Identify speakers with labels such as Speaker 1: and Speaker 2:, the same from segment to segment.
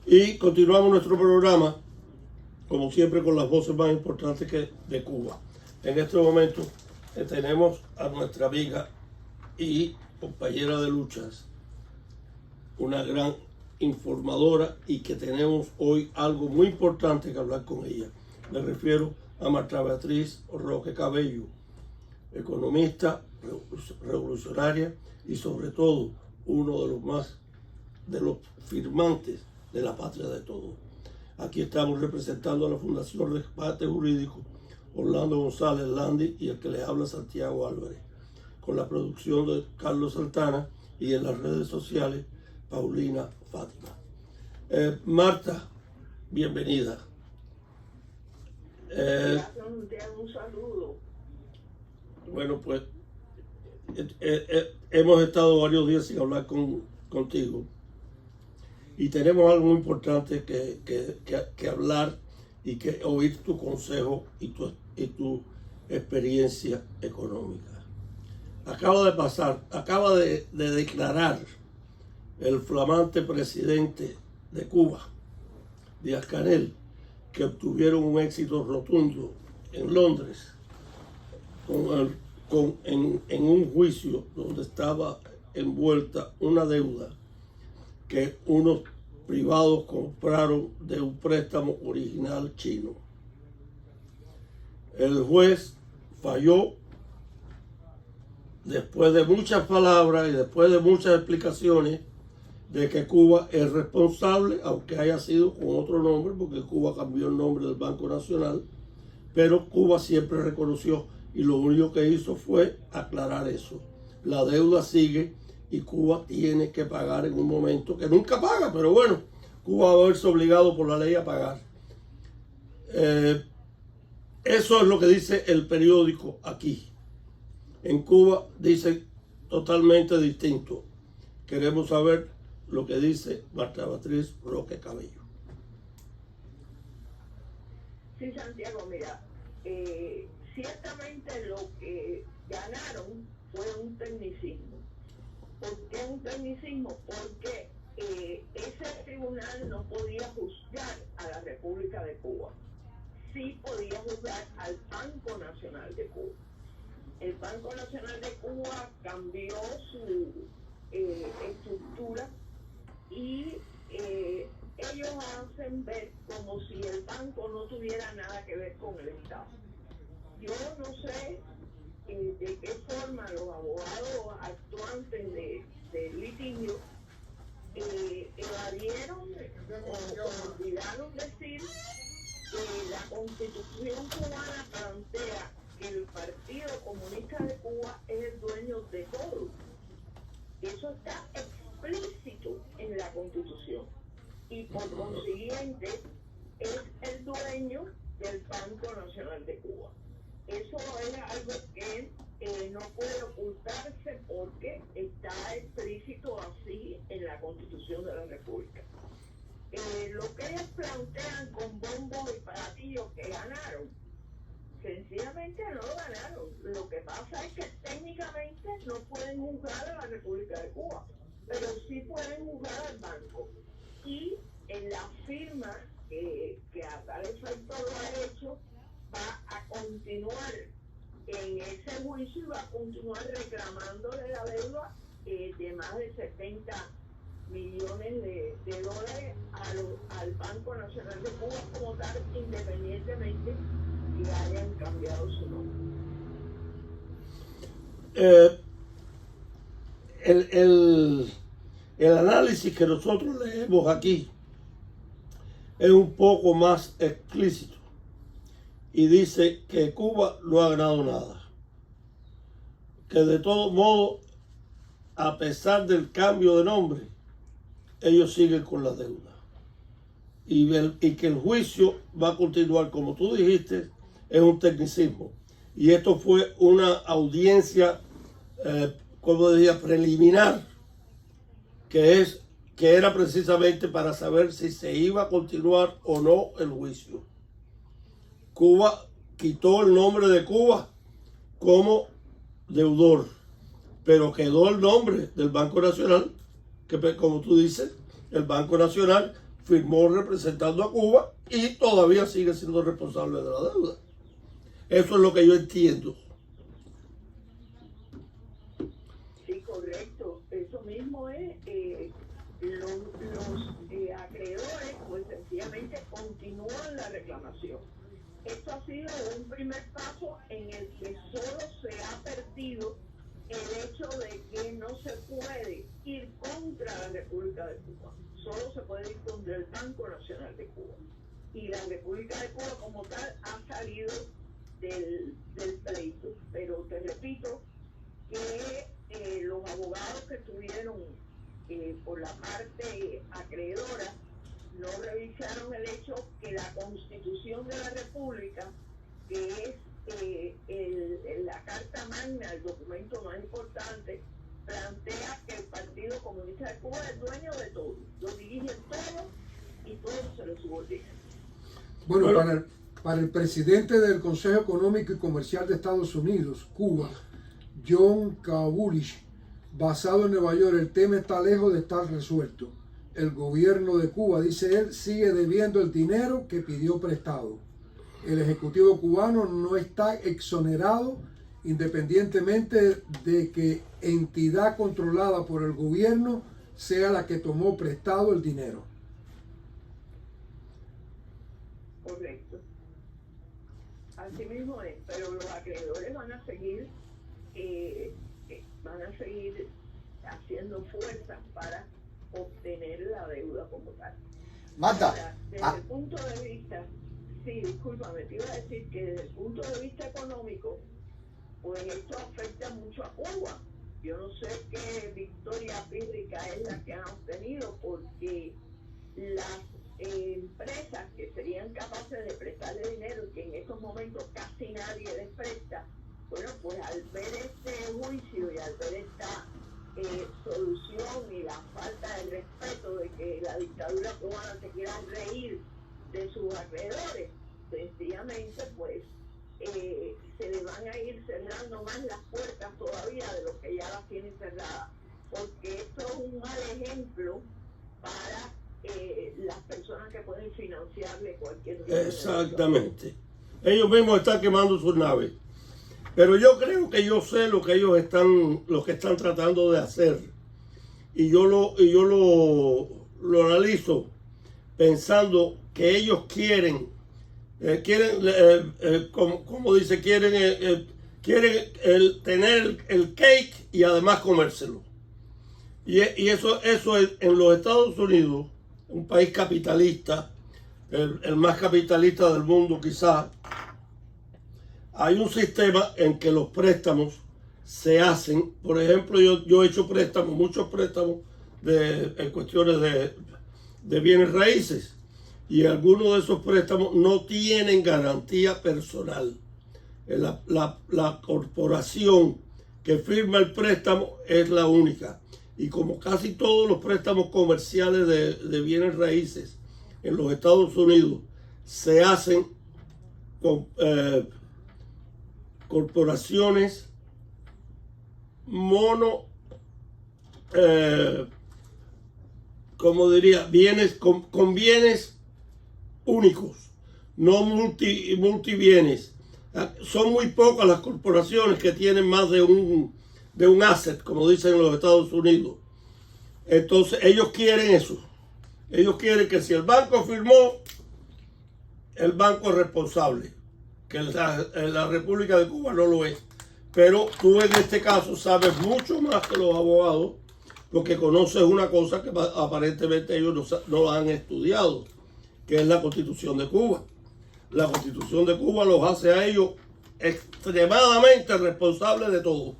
Speaker 1: Y continuamos nuestro programa, como siempre, con las voces más importantes de Cuba. En este momento tenemos a nuestra amiga y compañera de luchas, una gran informadora, y que tenemos hoy algo muy importante que hablar con ella. Me refiero a Marta Beatriz Roque Cabello, economista, revolucionaria y sobre todo uno de los firmantes de la patria de todos. Aquí estamos representando a la Fundación Rescate Jurídico Orlando González Landi y el que les habla Santiago Álvarez, con la producción de Carlos Santana y en las redes sociales Paulina Fátima. Marta, bienvenida.
Speaker 2: Un saludo.
Speaker 1: Bueno, pues hemos estado varios días sin hablar contigo y tenemos algo muy importante que hablar y que oír tu consejo y tu experiencia económica. Acaba de declarar el flamante presidente de Cuba, Díaz-Canel, que obtuvieron un éxito rotundo en Londres en un juicio donde estaba envuelta una deuda que unos privados compraron de un préstamo original chino. El juez falló después de muchas palabras y después de muchas explicaciones de que Cuba es responsable, aunque haya sido con otro nombre, porque Cuba cambió el nombre del Banco Nacional, pero Cuba siempre reconoció y lo único que hizo fue aclarar eso. La deuda sigue y Cuba tiene que pagar en un momento que nunca paga, pero bueno, Cuba va a verse obligado por la ley a pagar. Eso es lo que dice el periódico aquí. En Cuba dice totalmente distinto. Queremos saber lo que dice Marta Beatriz Roque Cabello.
Speaker 2: Sí, Santiago, mira, ciertamente lo que ganaron fue un tecnicismo. ¿Por qué un tecnicismo? Porque ese tribunal no podía juzgar a la República de Cuba. Sí podía juzgar al Banco Nacional de Cuba. El Banco Nacional de Cuba cambió su estructura y ellos hacen ver como si el banco no tuviera nada que ver con el Estado. Yo no sé de qué forma los abogados actuantes de litigio evadieron o olvidaron decir que la Constitución cubana plantea que el Partido Comunista de Cuba es el dueño de todo. Eso está explícito en la Constitución y por consiguiente es el dueño del Banco Nacional de Cuba. Eso es algo que no puede ocultarse porque está explícito así en la Constitución de la República. Lo que ellos plantean con bombo y platillo que ganaron, sencillamente no lo ganaron. Lo que pasa es que técnicamente no pueden juzgar a la República de Cuba, pero sí pueden juzgar al banco. Y en la firma que a tal efecto lo ha hecho, va a continuar en ese juicio y va a continuar reclamándole la deuda de más de 70 millones de dólares al Banco Nacional de Cuba como tal, independientemente que hayan cambiado su nombre.
Speaker 1: El análisis que nosotros leemos aquí es un poco más explícito y dice que Cuba no ha ganado nada, que de todo modo, a pesar del cambio de nombre, ellos siguen con la deuda y que el juicio va a continuar, como tú dijiste, es un tecnicismo. Y esto fue una audiencia, como decía, preliminar, que era precisamente para saber si se iba a continuar o no el juicio. Cuba quitó el nombre de Cuba como deudor, pero quedó el nombre del Banco Nacional, que como tú dices, el Banco Nacional firmó representando a Cuba y todavía sigue siendo responsable de la deuda. Eso es lo que yo entiendo.
Speaker 2: Sí, correcto. Eso mismo es. Los acreedores, pues sencillamente continúan la reclamación. Esto ha sido un primer paso en el que solo se ha perdido el hecho de que no se puede ir contra la República de Cuba. Solo se puede ir contra el Banco Nacional de Cuba. Y la República de Cuba como tal ha salido del pleito. Pero te repito que los abogados que estuvieron por la parte acreedora no revisaron el hecho que la Constitución de la República, que es la Carta Magna, el documento más importante, plantea que el Partido Comunista de Cuba es dueño de todo, lo dirige todo y todo se lo subordina.
Speaker 3: Bueno, para el presidente del Consejo Económico y Comercial de Estados Unidos, Cuba, John Kavulich, basado en Nueva York, el tema está lejos de estar resuelto. El gobierno de Cuba, dice él, sigue debiendo el dinero que pidió prestado. El Ejecutivo cubano no está exonerado independientemente de que entidad controlada por el gobierno sea la que tomó prestado el dinero.
Speaker 2: Correcto. Así mismo es, pero los acreedores van a seguir haciendo fuerza para obtener la deuda como tal.
Speaker 4: Marta,
Speaker 2: ahora, desde el punto de vista, sí, discúlpame, te iba a decir que desde el punto de vista económico, pues esto afecta mucho a Cuba. Yo no sé qué victoria pírrica es la que han obtenido, porque las empresas que serían capaces de prestarle dinero y que en estos momentos casi nadie les presta, bueno, pues al ver este juicio y al ver esta solución y la falta de respeto de que la dictadura cubana se quiera reír de sus acreedores, sencillamente pues se le van a ir cerrando más las puertas todavía de lo que ya las tienen cerradas, porque esto es un mal ejemplo para las personas que pueden financiarle cualquier tipo de
Speaker 1: Exactamente. Ellos mismos están quemando sus naves. Pero yo creo que yo sé lo que ellos están tratando de hacer. Y yo lo analizo pensando que ellos quieren tener el cake y además comérselo. Y eso es en los Estados Unidos, un país capitalista, el más capitalista del mundo quizás. Hay un sistema en que los préstamos se hacen. Por ejemplo, yo he hecho préstamos, muchos préstamos en cuestiones de bienes raíces. Y algunos de esos préstamos no tienen garantía personal. La corporación que firma el préstamo es la única. Y como casi todos los préstamos comerciales de bienes raíces en los Estados Unidos se hacen con corporaciones bienes con bienes únicos, no multibienes. Son muy pocas las corporaciones que tienen más de un asset, como dicen en los Estados Unidos. Entonces ellos quieren eso. Ellos quieren que si el banco firmó, el banco es responsable. Que la República de Cuba no lo es. Pero tú en este caso sabes mucho más que los abogados, porque conoces una cosa que aparentemente ellos no han estudiado, que es la Constitución de Cuba. La Constitución de Cuba los hace a ellos extremadamente responsables de todo,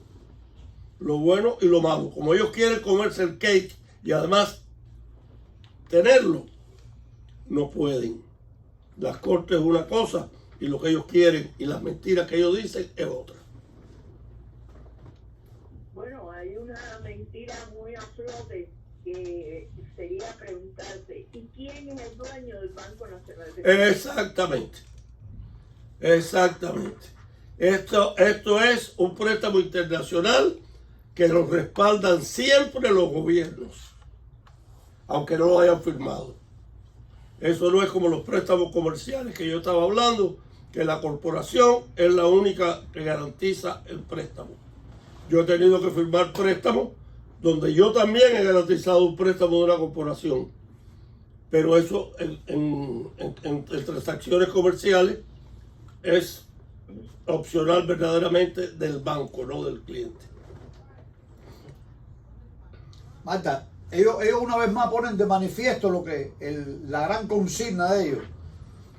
Speaker 1: lo bueno y lo malo. Como ellos quieren comerse el cake y además tenerlo, no pueden. Las cortes es una cosa y lo que ellos quieren y las mentiras que ellos dicen es otra.
Speaker 2: Bueno, hay una mentira muy a flote que sería preguntarse, ¿y quién es el dueño del Banco Nacional de Cuba?
Speaker 1: Exactamente. Esto es un préstamo internacional que lo respaldan siempre los gobiernos, aunque no lo hayan firmado. Eso no es como los préstamos comerciales que yo estaba hablando, que la corporación es la única que garantiza el préstamo. Yo he tenido que firmar préstamos donde yo también he garantizado un préstamo de una corporación. Pero eso en transacciones comerciales es opcional verdaderamente del banco, no del cliente.
Speaker 4: Marta, ellos una vez más ponen de manifiesto lo que la gran consigna de ellos,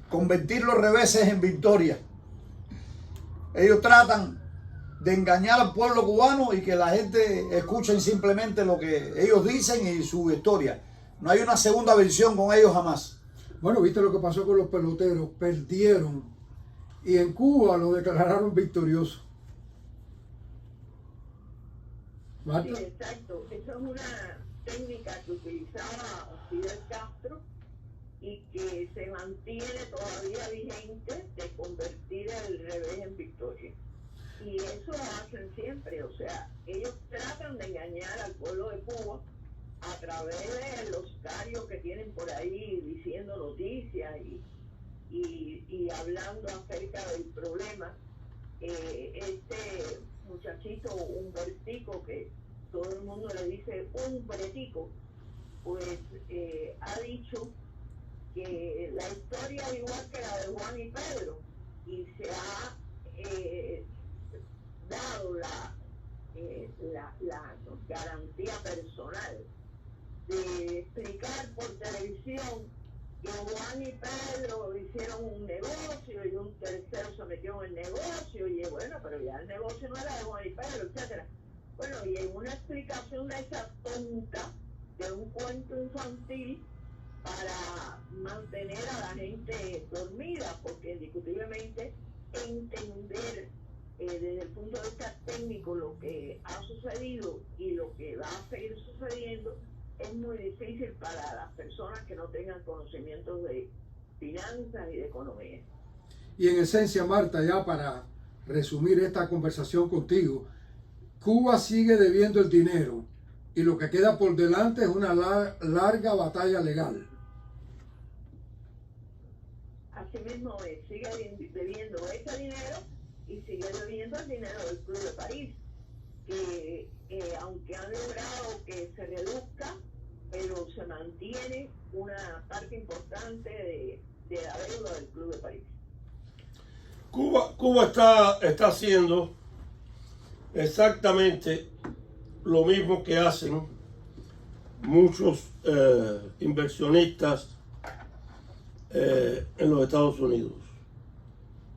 Speaker 4: convertir los reveses en victoria. Ellos tratan de engañar al pueblo cubano y que la gente escuchen simplemente lo que ellos dicen y su historia. No hay una segunda versión con ellos jamás.
Speaker 3: Bueno, viste lo que pasó con los peloteros, perdieron y en Cuba lo declararon victorioso.
Speaker 2: Sí,
Speaker 3: Marta.
Speaker 2: exacto. Esa es una técnica que utilizaba Fidel Castro y que se mantiene todavía vigente, de convertir el revés en victoria. Y eso lo hacen siempre, o sea, ellos tratan de engañar al pueblo de Cuba a través de los carios que tienen por ahí diciendo noticias y hablando acerca del problema. Este muchachito Humbertico, que todo el mundo le dice Humbertico, pues ha dicho que la historia es igual que la de Juan y Pedro, y se ha dado la garantía personal de explicar por televisión que Juan y Pedro hicieron un negocio y un tercero se metió en el negocio, y bueno, pero ya el negocio no era de Juan y Pedro, etcétera. Bueno, y en una explicación de esa tonta, de un cuento infantil, para mantener a la gente dormida, porque indiscutiblemente entender desde el punto de vista técnico lo que ha sucedido y lo que va a seguir sucediendo es muy difícil para las personas que no tengan conocimientos de finanzas y de economía.
Speaker 3: Y en esencia, Marta, ya para resumir esta conversación contigo, Cuba sigue debiendo el dinero y lo que queda por delante es una larga batalla legal.
Speaker 2: Así mismo sigue debiendo ese dinero y sigue debiendo el dinero del Club de París, que aunque han logrado que se reduzca, pero se mantiene una parte importante de la deuda del Club de París.
Speaker 1: Cuba está haciendo exactamente lo mismo que hacen muchos inversionistas en los Estados Unidos: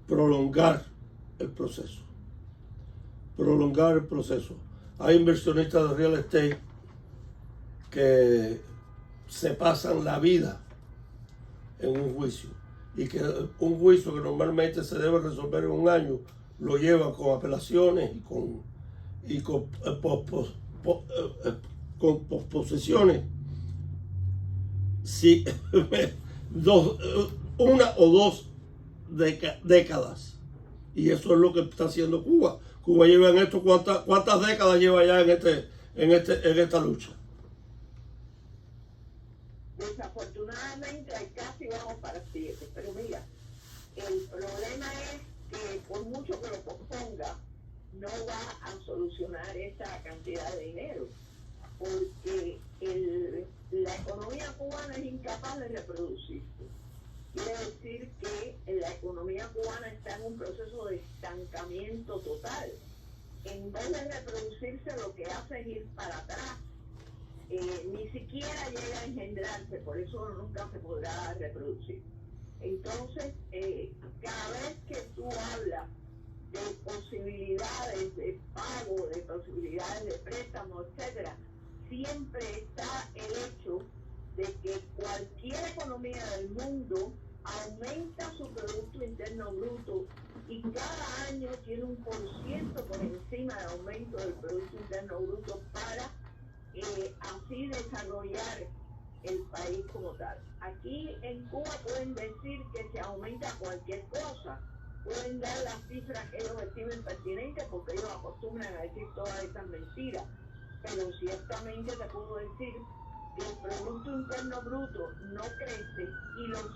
Speaker 1: prolongar el proceso. Prolongar el proceso. Hay inversionistas de real estate que se pasan la vida en un juicio, y que un juicio que normalmente se debe resolver en un año lo llevan con apelaciones y con posposiciones, sí, una o dos décadas. Y eso es lo que está haciendo Cuba. Cuba lleva en esto, ¿cuántas décadas lleva ya en esta lucha?
Speaker 2: Desafortunadamente casi vamos para 7, pero mira, el problema es que por mucho que lo posponga, no va a solucionar esa cantidad de dinero, porque la economía cubana es incapaz de reproducirse. Quiere decir que la economía cubana está en un proceso de estancamiento total. En vez de reproducirse, lo que hace es ir para atrás. Ni siquiera llega a engendrarse, por eso nunca se podrá reproducir. Entonces, cada vez que tú hablas de posibilidades de pago, de posibilidades de préstamo, etcétera, siempre está el hecho de que cualquier economía del mundo aumenta su Producto Interno Bruto y cada año tiene un % por encima del aumento del Producto Interno Bruto para así desarrollar el país como tal. Aquí en Cuba pueden decir que se aumenta cualquier cosa, pueden dar las cifras que ellos estimen pertinentes, porque ellos acostumbran a decir todas esas mentiras, pero ciertamente te puedo decir que el Producto Interno Bruto no crece y los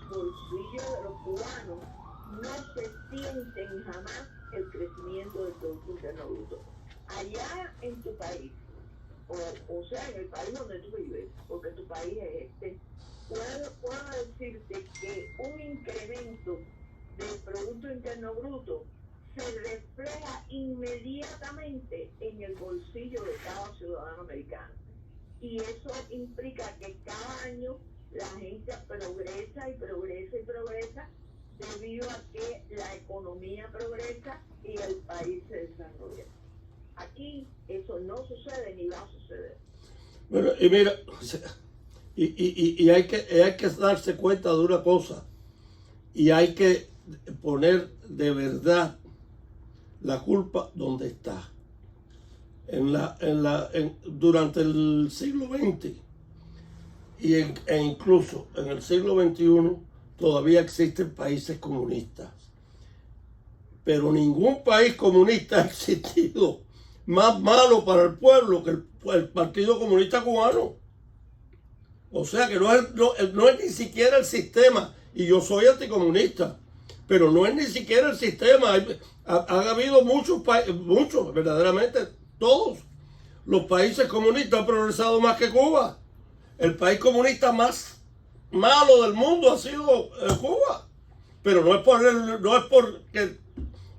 Speaker 2: no se sienten jamás el crecimiento del Producto Interno Bruto. Allá en tu país, o sea, en el país donde tú vives, porque tu país es este, puedo decirte que un incremento del Producto Interno Bruto se refleja inmediatamente en el bolsillo de cada ciudadano americano. Y eso implica que cada año la gente progresa y progresa y progresa debido a que la economía progresa y el país se desarrolla. Aquí eso no sucede ni va a suceder.
Speaker 1: Bueno, y mira, y hay que darse cuenta de una cosa, y hay que poner de verdad la culpa donde está. Durante el siglo XX e incluso en el siglo XXI todavía existen países comunistas, pero ningún país comunista ha existido más malo para el pueblo que el Partido Comunista Cubano. O sea que no es ni siquiera el sistema, y yo soy anticomunista, pero no es ni siquiera el sistema. Ha habido muchos, verdaderamente todos los países comunistas han progresado más que Cuba. El país comunista más malo del mundo ha sido Cuba, pero no es porque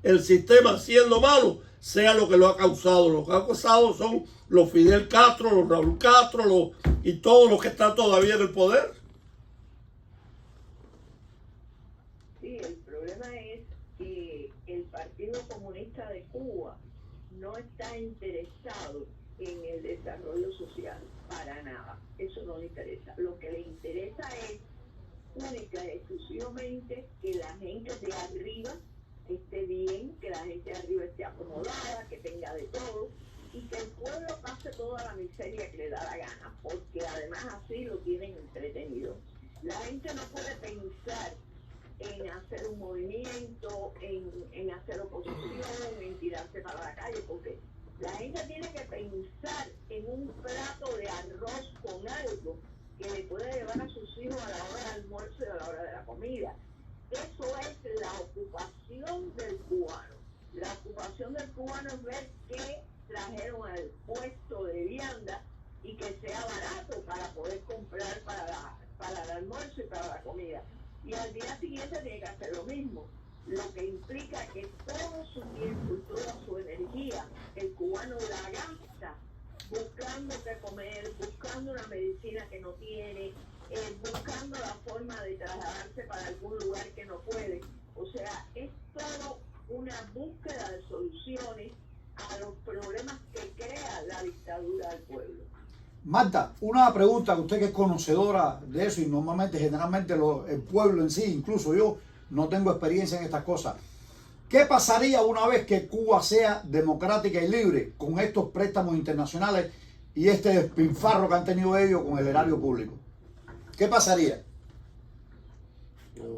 Speaker 1: el sistema siendo malo sea lo que lo ha causado. Lo que ha causado son los Fidel Castro, los Raúl Castro, y todos los que están todavía en el poder.
Speaker 2: Sí, el problema es que el Partido Comunista de Cuba no está interesado en el desarrollo social para nada. Eso no le interesa. Lo que le interesa es única y exclusivamente que la gente de arriba esté bien, que la gente de arriba esté acomodada, que tenga de todo, y que el pueblo pase toda la miseria que le da la gana, porque además así lo tienen entretenido. La gente no puede pensar en hacer un movimiento, en hacer oposición, en tirarse para la calle, porque la gente tiene que pensar en un plato de arroz con algo que le pueda llevar a sus hijos a la hora del almuerzo y a la hora de la comida. Eso es la ocupación del cubano. La ocupación del cubano es ver qué trajeron al puesto de vianda y que sea barato para poder comprar para el almuerzo y para la comida. Y al día siguiente tiene que hacer lo mismo, lo que implica que todo su tiempo y toda su energía el cubano la gasta buscando qué comer, buscando una medicina que no tiene, buscando la forma de trasladarse para algún lugar que no puede. O sea, es todo una búsqueda de soluciones a los problemas que crea la dictadura del pueblo.
Speaker 4: Marta, una pregunta, usted que es conocedora de eso y normalmente, generalmente el pueblo en sí, incluso yo, no tengo experiencia en estas cosas. ¿Qué pasaría una vez que Cuba sea democrática y libre con estos préstamos internacionales y este despilfarro que han tenido ellos con el erario público? ¿Qué pasaría?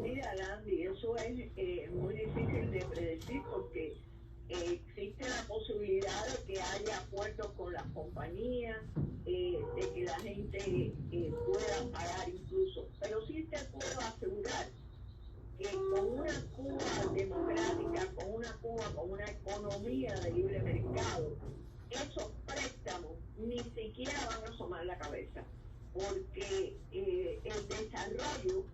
Speaker 2: Mira, Landy, eso es muy difícil de predecir porque existe la posibilidad de que haya acuerdos con las compañías, de que la gente pueda pagar incluso. Pero sí te puedo asegurar que con una Cuba democrática, con una Cuba con una economía de libre mercado, esos préstamos ni siquiera van a asomar la cabeza, porque el desarrollo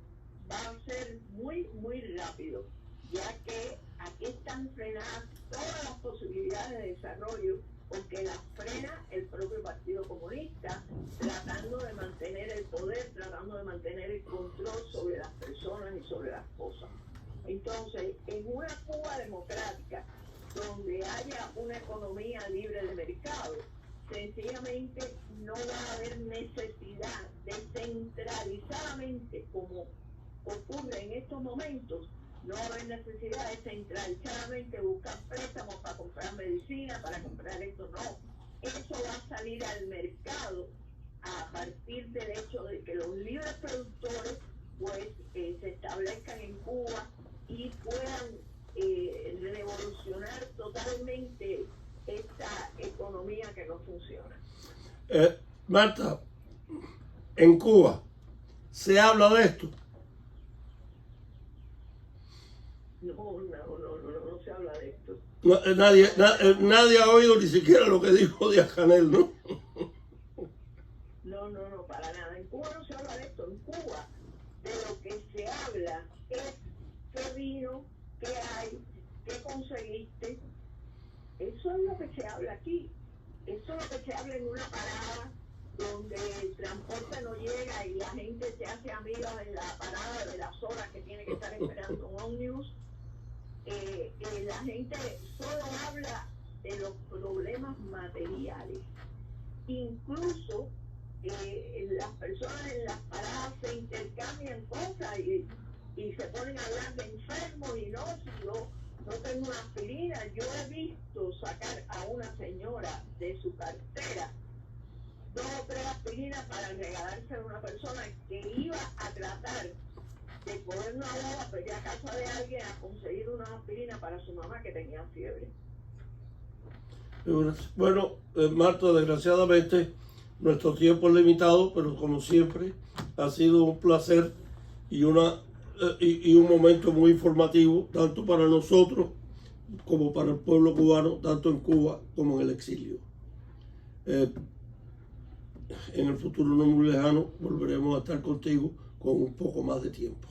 Speaker 2: va a ser muy, muy rápido, ya que aquí están frenadas todas las posibilidades de desarrollo, porque las frena el propio Partido Comunista, tratando de mantener el poder, tratando de mantener el control sobre las personas y sobre las cosas. Entonces, en una Cuba democrática, donde haya una economía libre de mercado, sencillamente no va a haber necesidad de centralizadamente, como ocurre en estos momentos, no va a haber necesidad de centralizadamente buscar préstamos para comprar medicina, para comprar esto, no. Eso va a salir al mercado a partir del hecho de que los libres productores pues se establezcan en Cuba y puedan revolucionar totalmente esta economía que no funciona.
Speaker 1: Marta, en Cuba se habla de esto.
Speaker 2: No se habla de esto.
Speaker 1: Nadie ha oído ni siquiera lo que dijo Díaz Canel, ¿no?
Speaker 2: No, para nada. En Cuba no se habla de esto. En Cuba de lo que se habla es qué vino, qué hay, qué conseguiste. Eso es lo que se habla aquí. Eso es lo que se habla en una parada donde el transporte no llega y la gente se hace amiga en la parada de las horas que tiene que estar esperando un ómnibus. La gente solo habla de los problemas materiales. Incluso las personas en las paradas se intercambian cosas y se ponen a hablar de enfermos y no, si yo no tengo una aspirina. Yo he visto sacar a una señora de su cartera 2 o 3 aspirinas para regalársela a una persona que iba a tratar de poner una boda, pero ya a casa de alguien a conseguir una aspirina para su mamá que tenía fiebre.
Speaker 1: Bueno, Marta, desgraciadamente nuestro tiempo es limitado, pero como siempre ha sido un placer y un momento muy informativo, tanto para nosotros como para el pueblo cubano, tanto en Cuba como en el exilio. En el futuro no muy lejano volveremos a estar contigo con un poco más de tiempo.